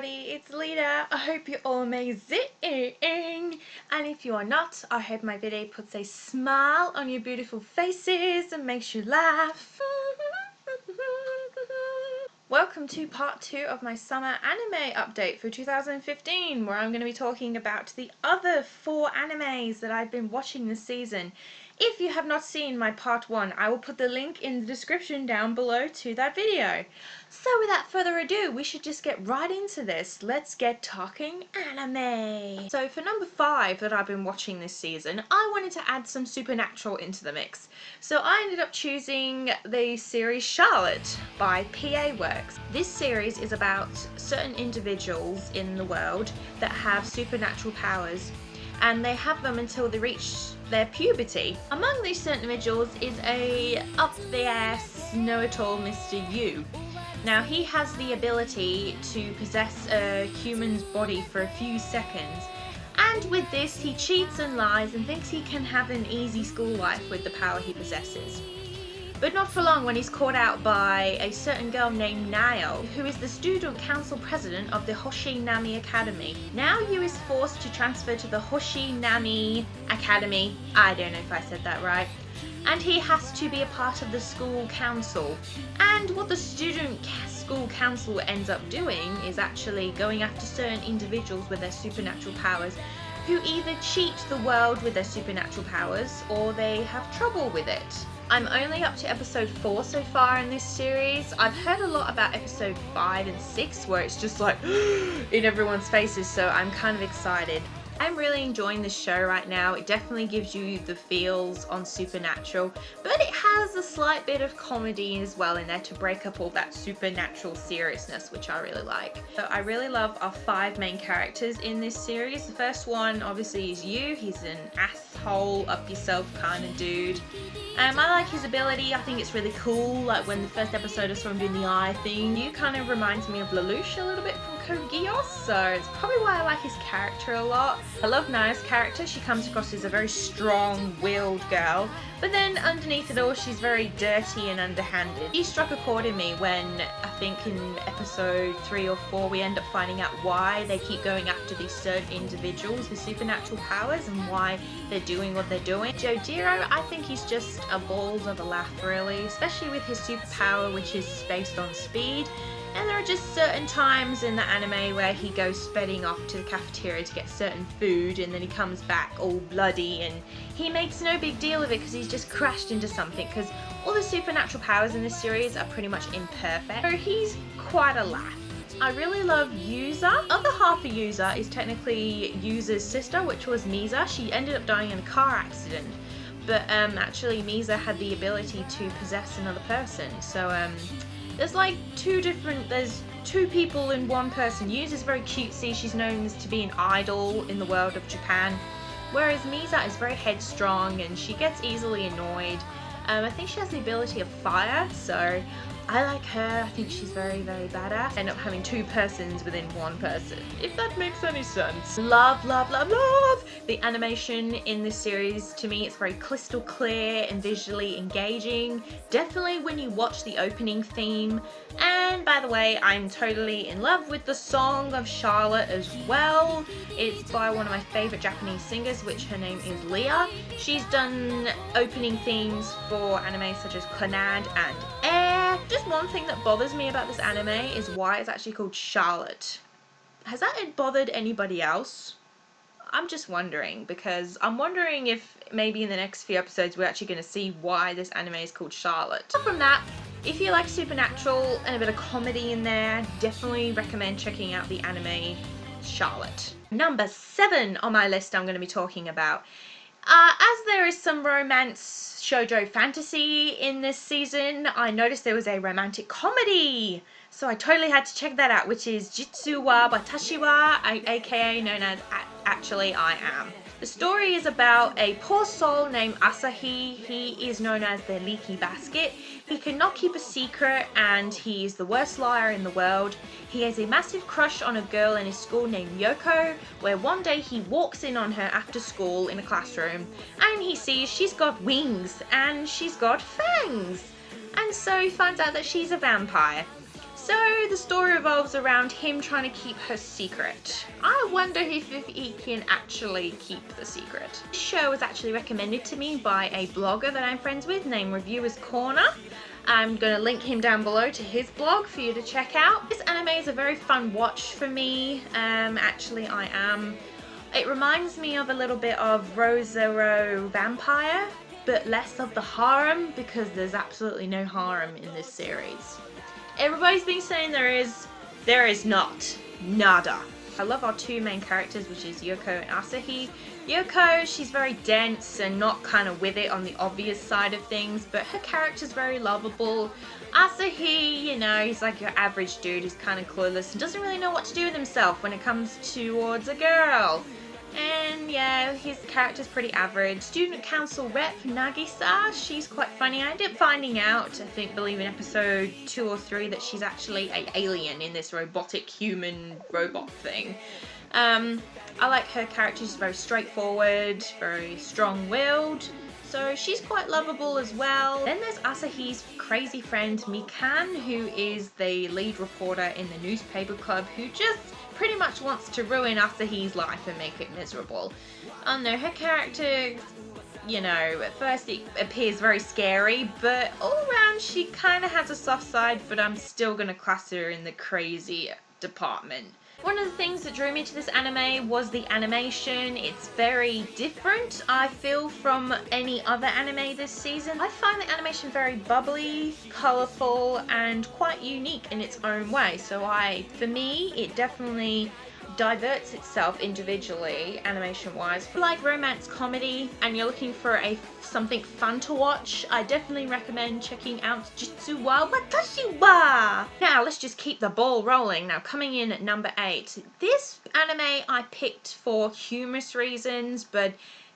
everybody, it's Lita. I hope you're all amazing, and if you are not, I hope my video puts a smile on your beautiful faces and makes you laugh. Welcome to part 2 of my summer anime update for 2015, where I'm going to be talking about the other 4 animes that I've been watching this season. If you have not seen my part 1, I will put the link in the description down below to that video. So without further ado, we should just get right into this. Let's get talking anime. So for number 5 that I've been watching this season, I wanted to add some supernatural into the mix. So I ended up choosing the series Charlotte by PA Works. This series is about certain individuals in the world that have supernatural powers, and they have them until they reach their puberty. Among these certain individuals is a up-the-ass, know-it-all Mr. Yu. Now he has the ability to possess a human's body for a few seconds, and with this he cheats and lies and thinks he can have an easy school life with the power he possesses. But not for long when he's caught out by a certain girl named Nayo, who is the student council president of the Hoshinami Academy. Now Yu is forced to transfer to the Hoshinami Academy, I don't know if I said that right, and he has to be a part of the school council. And what the student school council ends up doing is actually going after certain individuals with their supernatural powers who either cheat the world with their supernatural powers or they have trouble with it. I'm only up to episode 4 so far in this series. I've heard a lot about episode 5 and 6 where it's just like in everyone's faces, so I'm kind of excited. I'm really enjoying this show right now. It definitely gives you the feels on supernatural, but it has a slight bit of comedy as well in there to break up all that supernatural seriousness, which I really like. So I really love our 5 main characters in this series. The first one obviously is Yu. He's an asshole, up yourself kind of dude. I like his ability. I think it's really cool. Like when the first episode I saw him doing the eye thing. Yu kind of reminds me of Lelouch a little bit from Code Geass, so it's probably why I like his character a lot. I love Naya's character. She comes across as a very strong-willed girl, but then underneath it all she's very dirty and underhanded. She struck a chord in me when I think in episode 3 or 4 we end up finding out why they keep going after these certain individuals with supernatural powers and why they're doing what they're doing. Jojiro, I think he's just a balls of a laugh really, especially with his superpower which is based on speed. And there are just certain times in the anime where he goes speeding off to the cafeteria to get certain food and then he comes back all bloody and he makes no big deal of it because he's just crashed into something, because all the supernatural powers in this series are pretty much imperfect. So he's quite a laugh. I really love Yuza. The other half of Yuza is technically Yuza's sister, which was Misa. She ended up dying in a car accident. But actually Misa had the ability to possess another person. So there's like there's 2 people in one person. Yuza's very cutesy, she's known to be an idol in the world of Japan, whereas Misa is very headstrong and she gets easily annoyed. I think she has the ability of fire, so I like her. I think she's very, very badass. End up having 2 persons within one person, if that makes any sense. Love, love, love, love the animation in this series. To me, it's very crystal clear and visually engaging. Definitely when you watch the opening theme. And by the way, I'm totally in love with the song of Charlotte as well. It's by one of my favorite Japanese singers, which her name is Lita. She's done opening themes for anime such as Clannad and Air. Just one thing that bothers me about this anime is why it's actually called Charlotte. Has that bothered anybody else? I'm just wondering, because I'm wondering if maybe in the next few episodes we're actually going to see why this anime is called Charlotte. Apart from that, if you like supernatural and a bit of comedy in there, definitely recommend checking out the anime Charlotte. Number 7 on my list I'm going to be talking about. As there is some romance shoujo fantasy in this season, I noticed there was a romantic comedy. So I totally had to check that out, which is Jitsu wa Watashi wa, aka known as Actually I Am. The story is about a poor soul named Asahi. He is known as the leaky basket. He cannot keep a secret and he is the worst liar in the world. He has a massive crush on a girl in his school named Yoko, where one day he walks in on her after school in a classroom and he sees she's got wings and she's got fangs. And so he finds out that she's a vampire. So the story revolves around him trying to keep her secret. I wonder if he can actually keep the secret. This show was actually recommended to me by a blogger that I'm friends with named Reviewers Corner. I'm going to link him down below to his blog for you to check out. This anime is a very fun watch for me. Actually I am. It reminds me of a little bit of RoSero Vampire, but less of the harem, because there's absolutely no harem in this series. Everybody's been saying there is not. Nada. I love our two main characters, which is Yoko and Asahi. Yoko, she's very dense and not kind of with it on the obvious side of things, but her character's very lovable. Asahi, you know, he's like your average dude who's kind of clueless and doesn't really know what to do with himself when it comes towards a girl. And yeah, his character's pretty average. Student council rep Nagisa, she's quite funny. I ended up finding out, I believe in episode 2 or 3, that she's actually an alien in this robotic human robot thing. I like her character. She's very straightforward, very strong-willed, so she's quite lovable as well. Then there's Asahi's crazy friend Mikan, who is the lead reporter in the newspaper club, who just pretty much wants to ruin Asahi's life and make it miserable. Oh no, her character, you know, at first it appears very scary, but all around she kind of has a soft side, but I'm still going to class her in the crazy department. One of the things that drew me to this anime was the animation. It's very different, I feel, from any other anime this season. I find the animation very bubbly, colourful, and quite unique in its own way. So for me, it definitely diverts itself individually, animation-wise. If you like romance comedy and you're looking for something fun to watch, I definitely recommend checking out Jujutsu wa Watashi wa! Now, let's just keep the ball rolling. Now, coming in at number 8. This anime I picked for humorous reasons, but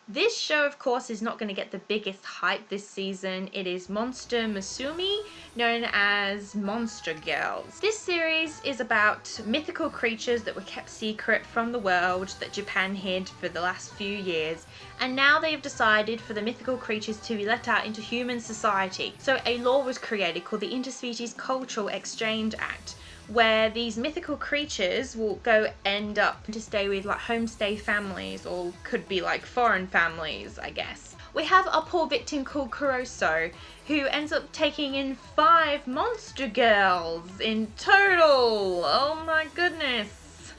this show, of course, is not going to get the biggest hype this season. It is Monster Masumi, known as Monster Girls. This series is about mythical creatures that were kept secret from the world that Japan hid for the last few years, and now they've decided for the mythical creatures to be let out into human society. So a law was created called the Interspecies Cultural Exchange Act, where these mythical creatures will end up to stay with like homestay families, or could be like foreign families, I guess. We have a poor victim called Kuroso, who ends up taking in 5 monster girls in total. Oh my goodness.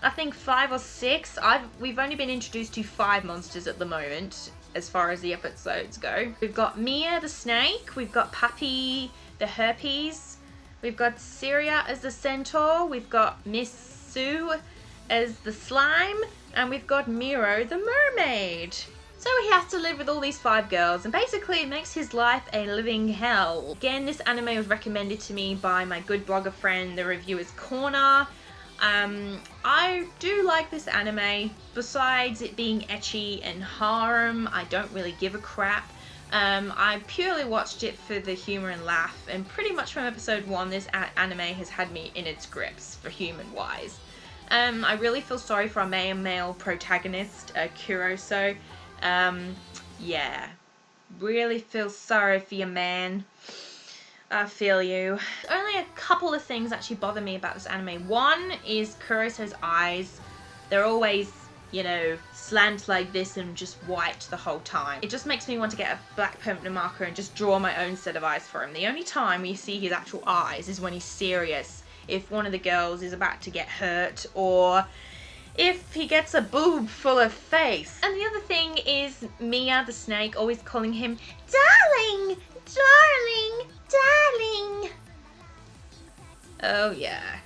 I think 5 or 6. We've only been introduced to 5 monsters at the moment, as far as the episodes go. We've got Mia the snake, we've got Puppy the herpes, we've got Syria as the centaur, we've got Miss Sue as the slime, and we've got Miro the mermaid. So he has to live with all these 5 girls, and basically it makes his life a living hell. Again, this anime was recommended to me by my good blogger friend, the Reviewers Corner. I do like this anime. Besides it being ecchi and harem, I don't really give a crap. I purely watched it for the humour and laugh, and pretty much from episode 1 this anime has had me in its grips for human-wise. I really feel sorry for our male protagonist, Kuroso. Yeah, really feel sorry for you, man. I feel you. Only a couple of things actually bother me about this anime. One is Kuroso's eyes. They're always, you know, slant like this and just white the whole time. It just makes me want to get a black permanent marker and just draw my own set of eyes for him. The only time we see his actual eyes is when he's serious, if one of the girls is about to get hurt, or if he gets a boob full of face. And the other thing is Mia the snake always calling him darling, darling, darling. Oh yeah.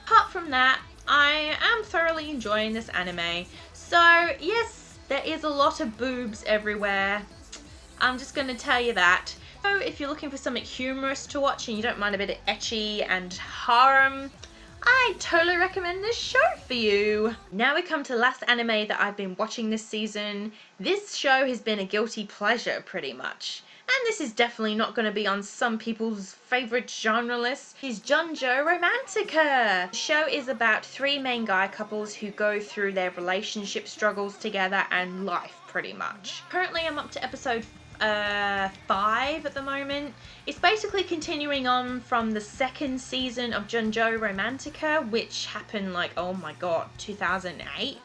Apart from that, I am thoroughly enjoying this anime. So yes, there is a lot of boobs everywhere. I'm just going to tell you that. So if you're looking for something humorous to watch and you don't mind a bit of ecchi and harem, I totally recommend this show for you. Now we come to the last anime that I've been watching this season. This show has been a guilty pleasure pretty much. And this is definitely not going to be on some people's favourite genre list. It's Jujutsu Romantica. The show is about 3 main guy couples who go through their relationship struggles together and life pretty much. Currently I'm up to episode 5 at the moment. It's basically continuing on from the second season of Jujutsu Romantica, which happened like, oh my god, 2008.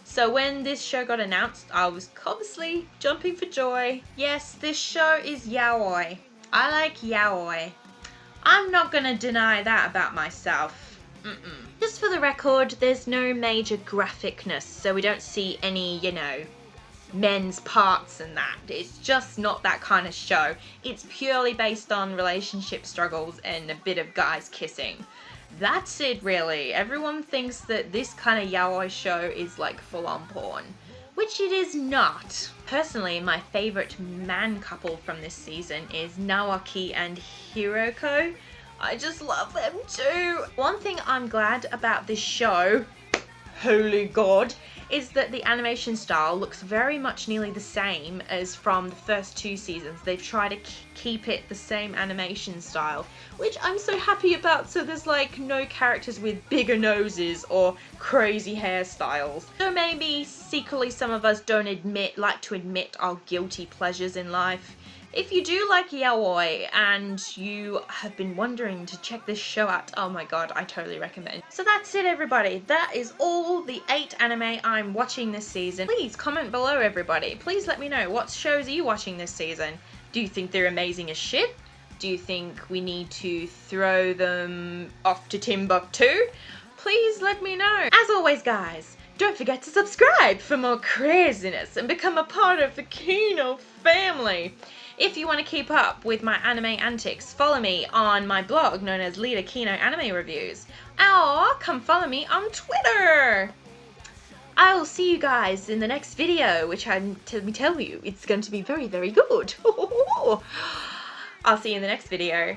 So when this show got announced, I was obviously jumping for joy. Yes, this show is yaoi. I like yaoi. I'm not gonna deny that about myself. Just for the record, there's no major graphicness, so we don't see any, you know, men's parts and that. It's just not that kind of show. It's purely based on relationship struggles and a bit of guys kissing. That's it really. Everyone thinks that this kind of yaoi show is like full-on porn, which it is not. Personally, my favourite man couple from this season is Naoki and Hiroko. I just love them too. One thing I'm glad about this show, holy god, is that the animation style looks very much nearly the same as from the first 2 seasons. They've tried to keep it the same animation style, which I'm so happy about. So there's like no characters with bigger noses or crazy hairstyles. So maybe secretly some of us don't like to admit our guilty pleasures in life. If you do like yaoi and you have been wondering to check this show out, oh my god, I totally recommend. So that's it everybody, that is all the 8 anime I'm watching this season. Please comment below everybody, please let me know what shows are you watching this season. Do you think they're amazing as shit? Do you think we need to throw them off to Timbuktu? Please let me know. As always guys, don't forget to subscribe for more craziness and become a part of the Kino family. If you want to keep up with my anime antics, follow me on my blog known as LitaKino Anime Reviews. Or come follow me on Twitter. I will see you guys in the next video, which let me tell you, it's going to be very, very good. I'll see you in the next video.